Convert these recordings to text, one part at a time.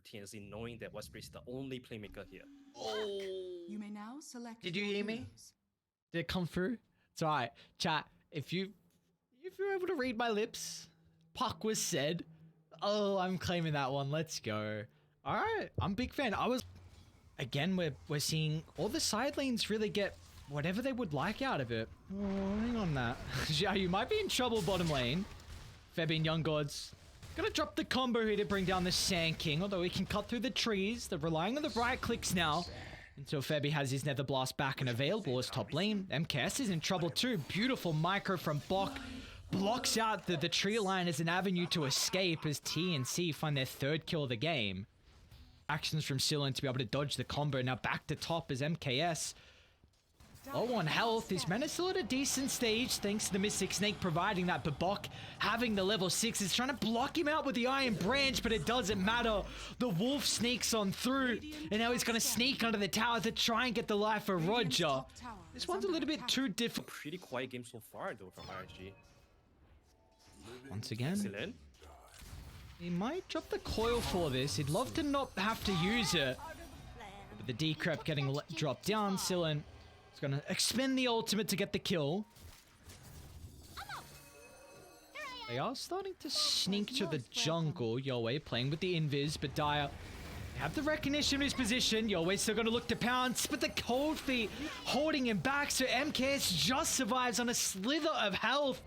for TNC, knowing that Westbury is the only playmaker here. Oh! You may now select. Did you hear me? heroes. Did it come through? It's alright. Chat, if you're able to read my lips, Puck was said. Oh, I'm claiming that one. Let's go. Alright, I'm a big fan. Again, we're seeing all the side lanes really get whatever they would like out of it. Oh, hang on that. Yeah, you might be in trouble bottom lane. Febby and Young Gods gonna drop the combo here to bring down the Sand King, although he can cut through the trees. They're relying on the right clicks now until Febby has his Nether Blast back and available as top lane. MKS is in trouble too. Beautiful micro from Bok. Blocks out the tree line as an avenue to escape as TNC find their third kill of the game. Actions from Silen to be able to dodge the combo. Now back to top as MKS. Low on health. His mana still at a decent stage thanks to the Mystic Snake providing that. But Bok having the level 6 is trying to block him out with the Iron Branch, but it doesn't matter. The Wolf sneaks on through, and now he's going to sneak under the tower to try and get the life of Roger. This one's a little bit too difficult. Pretty quiet game so far though from RSG. Once again, Excellent. he might drop the coil for this. He'd love to not have to use it. But the decrep getting dropped down. Silen is going to expend the ultimate to get the kill. They are starting to sneak to the jungle. Yowei playing with the invis, but Dire have the recognition of his position. Yowei's still going to look to pounce, but the cold feet holding him back. So MKS just survives on a slither of health.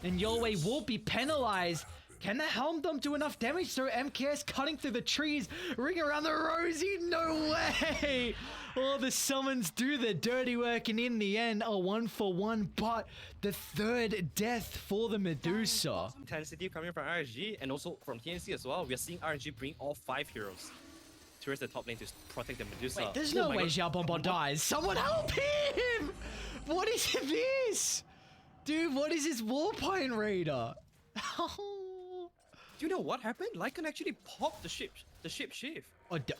And Yowei will be penalized. Can the Helm Dome do enough damage? So MKS cutting through the trees, ring around the Rosie. No way! Oh, the summons do the dirty work, and in the end, a 1-for-1, but the third death for the Medusa. Intensity coming from RSG and also from TNC as well. We are seeing RSG bring all 5 heroes towards the top lane to protect the Medusa. Wait, there's no way God. Xiao Bonbon dies. Someone help him! What is this? Dude, what is this Warpine Raider? Do you know what happened? Lycan actually popped the ship shift.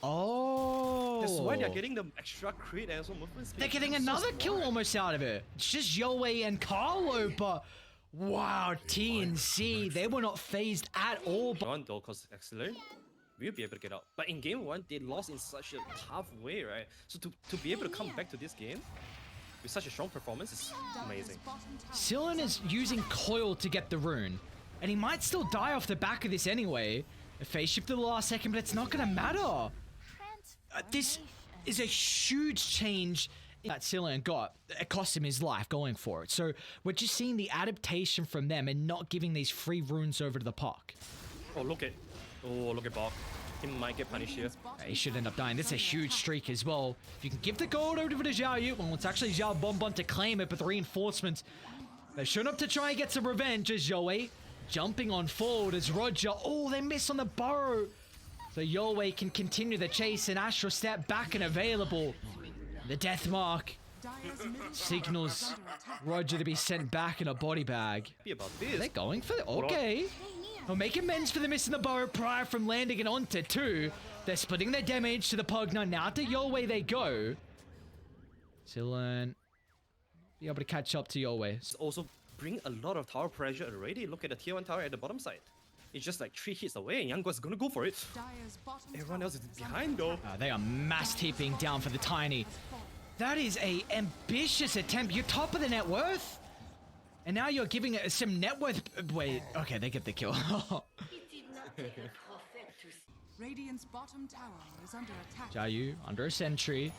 Oh. That's why they're getting the extra crit and also movement speed. They're getting another kill almost out of it. It's just Yowei and Carlo, but wow, TNC, they were not phased at all. Run though, cause excellent. We'll be able to get out. But in game 1, they lost in such a tough way, right? So to be able to come back to this game with such a strong performance is amazing. Silen is using coil to get the rune, and he might still die off the back of this anyway. A phase shift at the last second, but it's not going to matter. This is a huge change that Silen got. It cost him his life going for it. So we're just seeing the adaptation from them and not giving these free runes over to the Puck. Oh, look at Bok. He might get punished here. He should end up dying. That's a huge streak as well. If you can give the gold over to Xiao Yu, well, it's actually Xiao Bonbon to claim it, but the reinforcements, they've shown up to try and get some revenge as Yowei jumping on forward as Roger. Oh, they miss on the burrow. So Yowei can continue the chase and Astral Step back and available. The death mark signals Roger to be sent back in a body bag. Be about this. They're going for it. Okay. Well, make amends for the miss in the burrow prior from landing it onto 2. They're splitting their damage to the Pugna. Now to Yowei they go. Silen be able to catch up to Yowei. Also bring a lot of tower pressure already. Look at the tier 1 tower at the bottom side. It's just like 3 hits away and Young God's gonna go for it. Everyone else is behind though. They are mass TPing down for the Tiny. That is a ambitious attempt. You're top of the net worth. And now you're giving it some net worth. Wait, okay, they get the kill. Radiant's bottom tower is under attack. Xiao Yu under a sentry.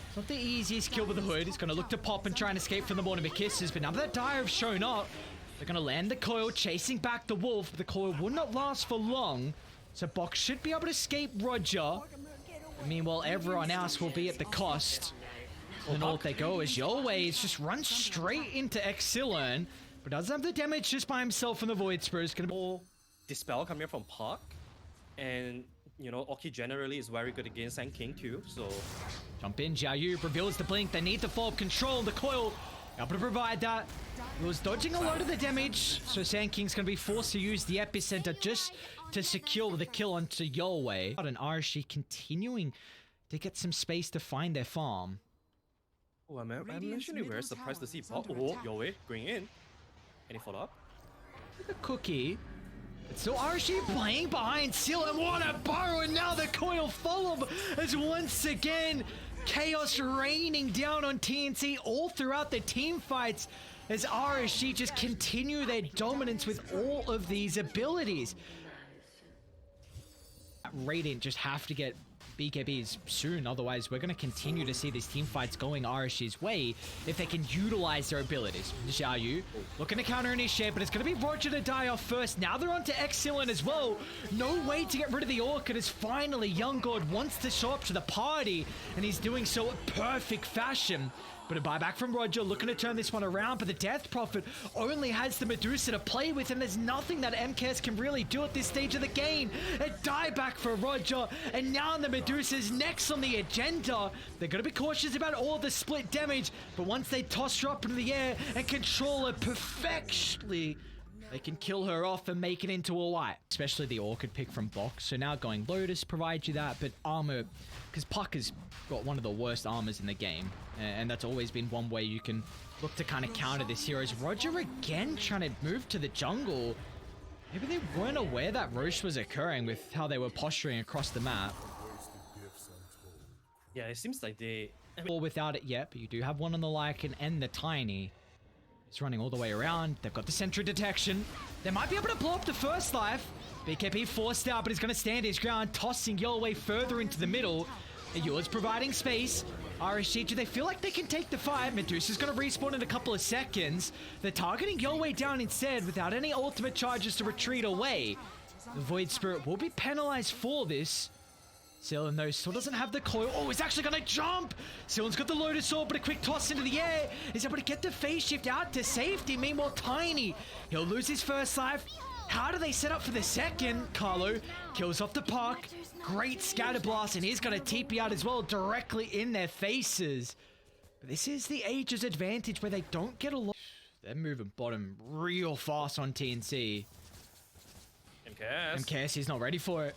It's not the easiest kill with the hood. He's going to look to pop and try and escape from the Morning of Kisses. But now that Dire have shown up, they're going to land the coil, chasing back the wolf. But the coil will not last for long. So Bok should be able to escape Roger. Meanwhile, everyone else will be at the cost. And all they go is Yowei just runs straight into Exilern, but doesn't have the damage just by himself from the Void Spirit. It's gonna be More Dispel coming from Park. And, you know, Oki generally is very good against Sand King too, so... Jump in, Xiao Yu reveals the blink. They need the fall of control. The coil able to provide that. He was dodging a lot of the damage, so Sand King's gonna be forced to use the epicenter just to secure the kill onto Yowei. And RSG continuing to get some space to find their farm. Oh, I'm actually very surprised to see Bok. Oh, Yowei going in. Any follow-up? The cookie. So RSG playing behind Seal, and what a burrow, and now the coil follow as once again chaos raining down on TNC all throughout the team fights as RSG just continue their dominance with all of these abilities. Radiant just have to get BKBs soon, otherwise we're going to continue to see these team fights going RSG's way if they can utilize their abilities. Xiaoyu looking to counter initiate, but it's going to be Roger to die off first. Now they're on to Excellent as well. No way to get rid of the Orchid as finally Young God wants to show up to the party, and he's doing so at perfect fashion. But a buyback from Roger, looking to turn this one around, but the Death Prophet only has the Medusa to play with, and there's nothing that MKS can really do at this stage of the game. A dieback for Roger, and now the Medusa's next on the agenda. They're going to be cautious about all the split damage, but once they toss her up into the air and control her perfectly, they can kill her off and make it into a wipe. Especially the Orchid pick from Box. So now going Lotus provides you that, but armor, because Puck has got one of the worst armors in the game, and that's always been one way you can look to kind of counter this hero. Is Roger again trying to move to the jungle? Maybe they weren't aware that Roche was occurring with how they were posturing across the map. Yeah, it seems like they... Or without it yet, but you do have one on the Lycan and the Tiny. It's running all the way around. They've got the sentry detection. They might be able to blow up the first life. BKB forced out, but he's going to stand his ground, tossing Yolway further into the middle. Yule's providing space. RSG, do they feel like they can take the fight? Medusa's going to respawn in a couple of seconds. They're targeting Yolway down instead without any ultimate charges to retreat away. The Void Spirit will be penalized for this. Sillin, though, still doesn't have the coil. Oh, he's actually going to jump! Sillin's got the Lotus Sword, but a quick toss into the air. He's able to get the phase shift out to safety. Meanwhile, Tiny, he'll lose his first life. How do they set up for the second? Carlo kills off the Puck. Great scatter blast, and he's going to TP out as well, directly in their faces. But this is the Aegis advantage where they don't get a lot. They're moving bottom real fast on TNC. MKS, he's not ready for it.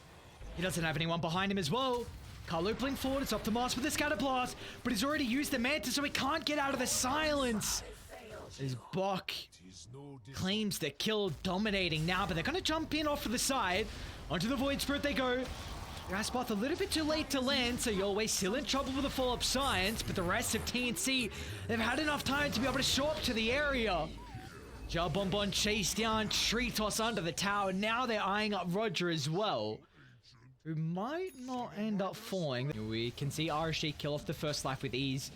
He doesn't have anyone behind him as well. Carlo pulling forward, it's off the mask with the scatter blast, but he's already used the Manta, so he can't get out of the silence. As Bok claims the kill, dominating now, but they're going to jump in off to the side. Onto the Void Spirit they go. Raspath a little bit too late to land, so Yolway still in trouble with the follow-up science, but the rest of TNC, they've had enough time to be able to show up to the area. Jar Bonbon chased down, tree toss under the tower. Now they're eyeing up Roger as well, who might not end up falling. We can see RSG kill off the first life with ease,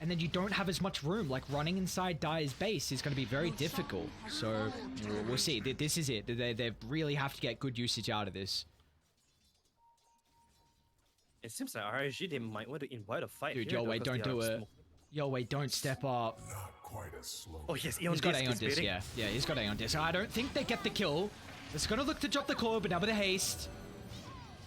and then you don't have as much room. Like running inside Dire's base is going to be very difficult. So we'll see. This is it. They really have to get good usage out of this. It seems like RSG, they might want to invite a fight. Dude, here, Yolway, don't do it. Yolway, don't step up. Not quite as slow. Oh yes, He's got Aeon Disc, yeah. Yeah, he's got Aeon Disc. I don't think they get the kill. It's going to look to drop the core, but now with the haste.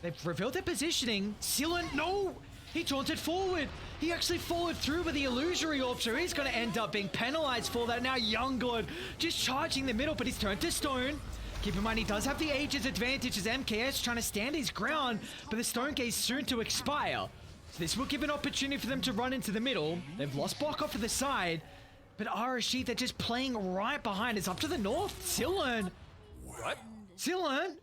They've revealed their positioning. Sealant, no! He taunted forward. He actually followed through with the illusory orb, so he's going to end up being penalized for that. Now Young God just charging the middle, but he's turned to stone. Keep in mind, he does have the Aegis advantage as MKS trying to stand his ground, but the Stone Gaze soon to expire. So this will give an opportunity for them to run into the middle. They've lost Bok off to the side, but RSG, they're just playing right behind. It's up to the north. Sillern. What? Sillern?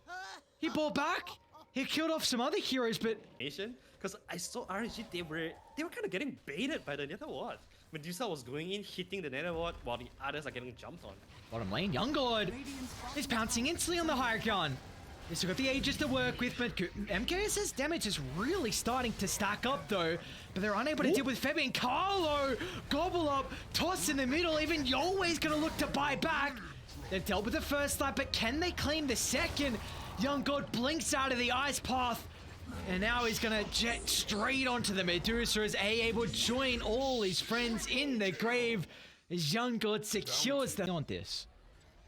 He bought back. He killed off some other heroes, but... Asian? Because I saw RSG, they were kind of getting baited by the Nether Ward. Medusa was going in, hitting the Nether Ward, while the others are getting jumped on. Bottom lane, Young God is pouncing instantly on the higher gun. They've still got the Aegis to work with, but MKS's damage is really starting to stack up though. But they're unable to deal with Febby and Carlo. Gobble up, toss in the middle. Even Yolway's gonna look to buy back. They've dealt with the first light, but can they claim the second? Young God blinks out of the ice path. And now he's gonna jet straight onto the Medusa as able to join all his friends in the grave as Young God secures the on this.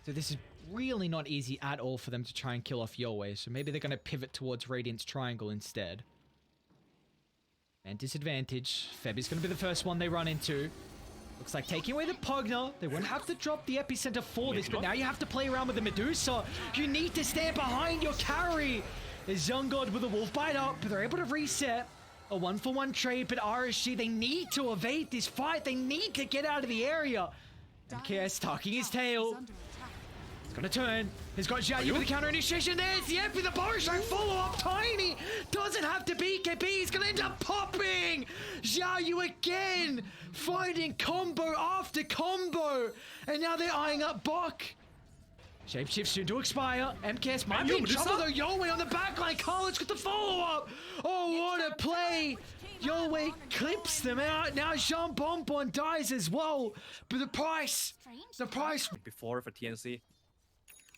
So this is really not easy at all for them to try and kill off Yolway, so maybe they're gonna pivot towards Radiant's Triangle instead. And disadvantage. Feb is gonna be the first one they run into. Looks like taking away the Pugner. They won't have to drop the epicenter for this, but now you have to play around with the Medusa. You need to stand behind your carry. There's Young God with a Wolf Bite up, but they're able to reset. A 1-for-1 trade, but RSG, they need to evade this fight. They need to get out of the area. MKS tucking his tail. Gonna turn. He's got Xiao Yu with the counter initiation. There's the F with the Bow Strike follow up. Tiny doesn't have to BKB. He's gonna end up popping. Xiao Yu again, finding combo after combo. And now they're eyeing up Bok. Shapeshift soon to expire. MKS might be in trouble though. Yowei on the backline. Carlos got the follow up. Oh, what a play. Yowei clips them out. Now Jean Bonbon dies as well. But the price. Before for TNC.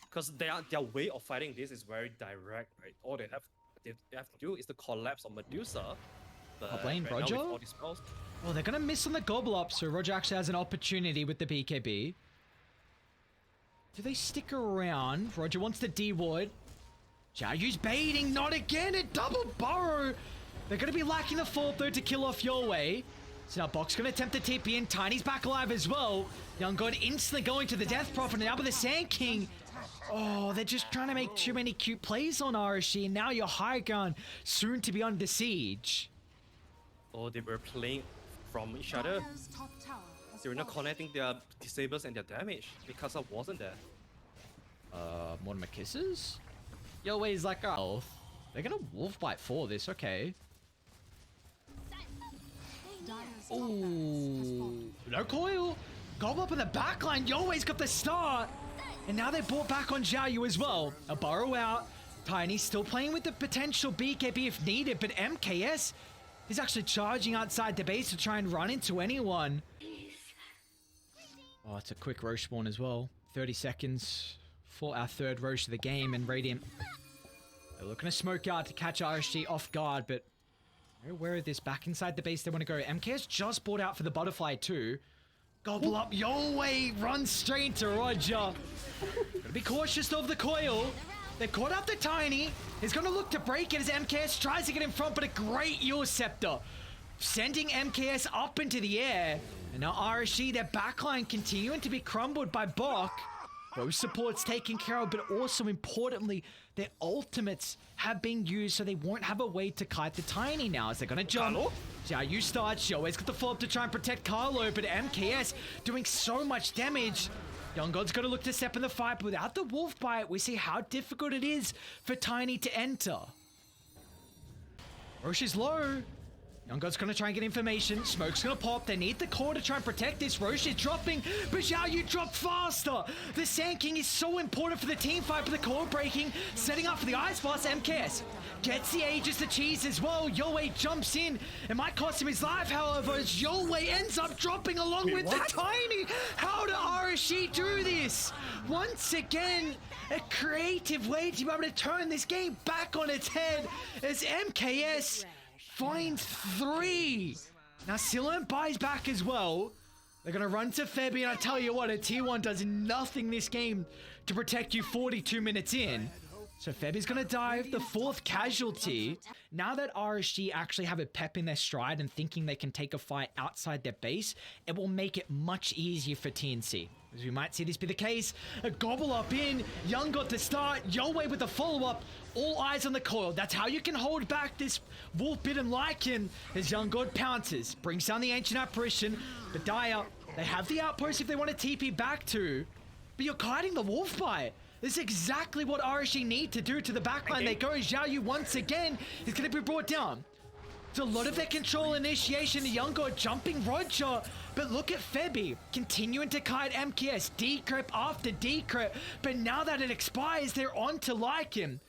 Because their way of fighting this is very direct, right? All they have to do is the collapse of Medusa. Top lane, right Roger? now with all these spells, Oh, they're gonna miss on the gobble up, so Roger actually has an opportunity with the BKB. Do they stick around? Roger wants the D-ward. Xiao Yu's baiting, not again, a double burrow. They're gonna be lacking the fault though to kill off Yowei. So now Bok's gonna attempt the TP in. Tiny's back alive as well. Young God instantly going to the Death Prophet, and now with the Sand King. Oh, they're just trying to make too many cute plays on RSG, and now your high ground soon to be under siege. oh, they were playing from each other. Dire's top tower has They were not fallen. connecting their disables and their damage because I wasn't there. Mortimer kisses? Yowei's like, oh, they're gonna wolf bite for this, okay. Dire's top barracks has Ooh, fallen. no coil. Gobble up in the backline. Yowei's got the start. And now they brought back on Xiao Yu as well. A burrow out. Tiny still playing with the potential BKB if needed, but MKS is actually charging outside the base to try and run into anyone. Oh, it's a quick Roche spawn as well. 30 seconds for our third Roche of the game, and Radiant. They're looking to smoke out to catch RSG off guard, but they're aware of this. Back inside the base they want to go. MKS just bought out for the butterfly too. Gobble up, Yowei runs straight to Roger. Gotta be cautious of the coil. They've caught up the Tiny. He's gonna look to break it as MKS tries to get in front, but a great Yor Scepter. Sending MKS up into the air. And now RSG, their backline continuing to be crumbled by Bok. Both supports taken care of, but also importantly, their ultimates have been used, so they won't have a way to kite the Tiny now as they're gonna jump. Xiao Yu starts, Yowei's got the follow-up to try and protect Carlo, but MKS doing so much damage. Young God's got to look to step in the fight, but without the wolf bite, we see how difficult it is for Tiny to enter. Roche is low. Young God's going to try and get information. Smoke's going to pop. They need the core to try and protect this. Roche is dropping, but Xiao Yu dropped faster. The Sand King is so important for the team fight, but the core breaking, setting up for the Ice Blast. MKS gets the Aegis to cheese as well. Yowei jumps in. It might cost him his life, however, as Yowei ends up dropping along with the Tiny. How did RSG do this? Once again, a creative way to be able to turn this game back on its head as MKS finds 3. Now Silent buys back as well. They're gonna run to Febby, and I tell you what, a tier 1 does nothing this game to protect you 42 minutes in. So Febby's gonna dive, the 4th casualty. Now that RSG actually have a pep in their stride and thinking they can take a fight outside their base, it will make it much easier for TNC. As we might see this be the case. A gobble up in, Young got the start, Yowei with the follow-up, all eyes on the coil. That's how you can hold back this wolf-bitten Lycan as Young God pounces, brings down the Ancient Apparition, but Dire, they have the outpost if they want to TP back to, but you're kiting the wolf bite. This is exactly what RSG need to do to the backline. They go, Xiao Yu once again is going to be brought down. It's a lot of their control initiation, the Young God jumping Roger, but look at Febby continuing to kite MKS, decrypt after decrypt, but now that it expires, they're on to Lycan.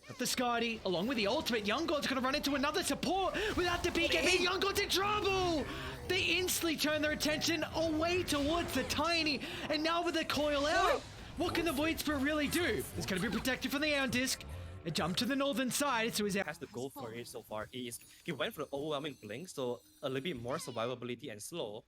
Got the Skadi, along with the ultimate, Young God's going to run into another support without the BKB, Young God's in trouble! They instantly turn their attention away towards the Tiny, and now with the coil out, what can the Void Spirit really do? It's going to be protected from the Aeon Disc. It jumped to the northern side, so he's Has to go for it so far. He went for the overwhelming blink, so a little bit more survivability and slow.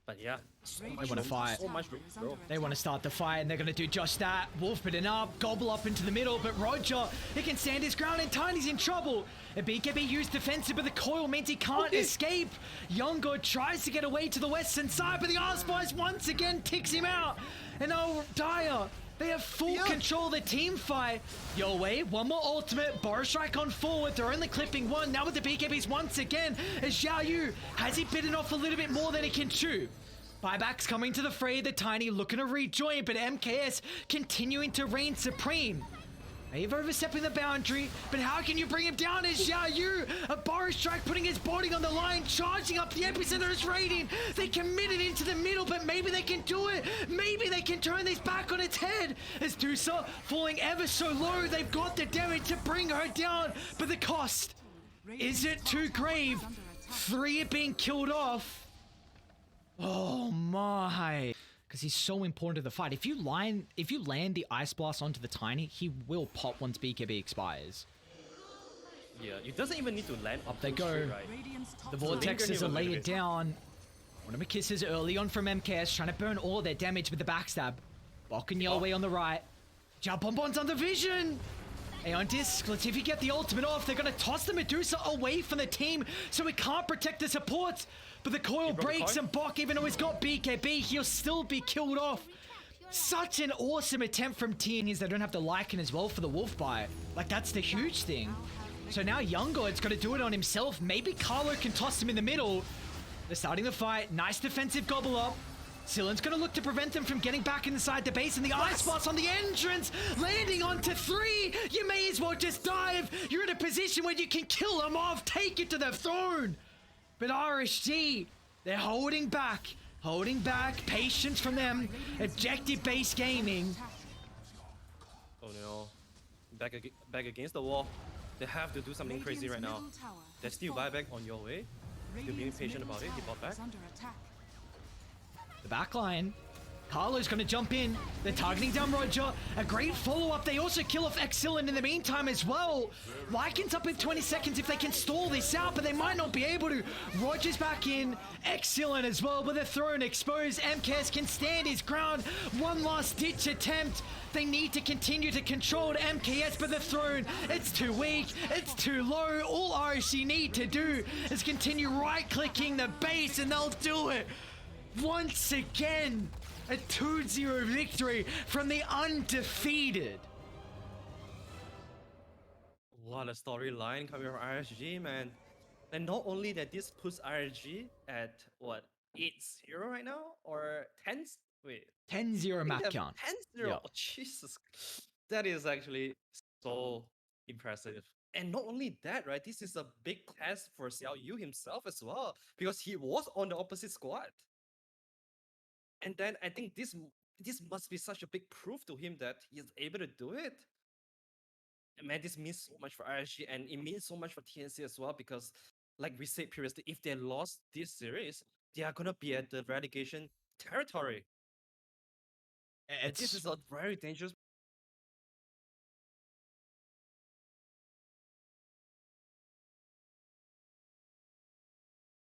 But yeah, so They much wanna room, fight. so much room, bro. They want to start the fight, and they're going to do just that. Wolf bitten up, gobble up into the middle, but Roger, he can stand his ground, and Tiny's in trouble. A BKB used defensive, but the coil means he can't escape. Young God tries to get away to the western side, but the Arspice once again ticks him out. And oh, Dire, they have full control of the team fight. Yowei, one more ultimate, Bow Strike on forward. They're only clipping one. Now with the BKBs once again, as Xiao Yu, has he bitten off a little bit more than he can chew? Buybacks coming to the fray, the Tiny looking to rejoin, but MKS continuing to reign supreme. They've overstepping the boundary, but how can you bring him down as Xiao Yu? A bar strike putting his body on the line, charging up the epicenter is raiding. They committed into the middle, but maybe they can do it. Maybe they can turn this back on its head. As Dusa falling ever so low, they've got the damage to bring her down, but the cost, is it too grave? 3 are being killed off. Oh my. Because he's so important to the fight. If you land the Ice Blast onto the Tiny, he will pop once BKB expires. Yeah, it doesn't even need to land up They too go. straight, right? The Vortexes are Linger laid bit. down. One of my kisses early on from MKS, trying to burn all their damage with the backstab. Bok and Yelway on the right. Jump Bonbon's on the vision. Aeon Disc, Latifi get the ultimate off. They're going to toss the Medusa away from the team so we can't protect the supports. But the coil breaks and Bok, even though he's got BKB, he'll still be killed off. Such an awesome attempt from Team is they don't have the Lycan as well for the Wolf Bite. Like, that's the huge thing. So now Younggod's got to do it on himself. Maybe Carlo can toss him in the middle. They're starting the fight. Nice defensive gobble up. Sillen's going to look to prevent them from getting back inside the base, and the Ice Blast on the entrance, landing onto 3. You may as well just dive. You're in a position where you can kill them off, take it to the throne. But RSG, they're holding back, patience from them, objective-based gaming. Oh no, back against the wall. They have to do something crazy right now. There's still buyback on your way. Still being patient about it. He bought back. The backline. Carlo's going to jump in. They're targeting down Roger. A great follow-up. They also kill off Exilin in the meantime as well. Lycan's up in 20 seconds if they can stall this out, but they might not be able to. Roger's back in. Exilin as well, but the throne exposed. MKS can stand his ground. One last ditch attempt. They need to continue to control MKS, but the throne, it's too weak. It's too low. All RSG need to do is continue right-clicking the base, and they'll do it. Once again, a 2-0 victory from the undefeated. What a storyline coming from RSG, man. And not only that, this puts RSG at what, 8-0 right now? Or 10? Wait. 10-0 map count. 10-0. Yeah. Oh, Jesus. That is actually so impressive. And not only that, right? This is a big test for Xiao Yu himself as well. Because he was on the opposite squad. And then I think this must be such a big proof to him that he's able to do it. And man, this means so much for RSG, and it means so much for TNC as well, because like we said previously, if they lost this series, they are gonna be at the relegation territory. This is a very dangerous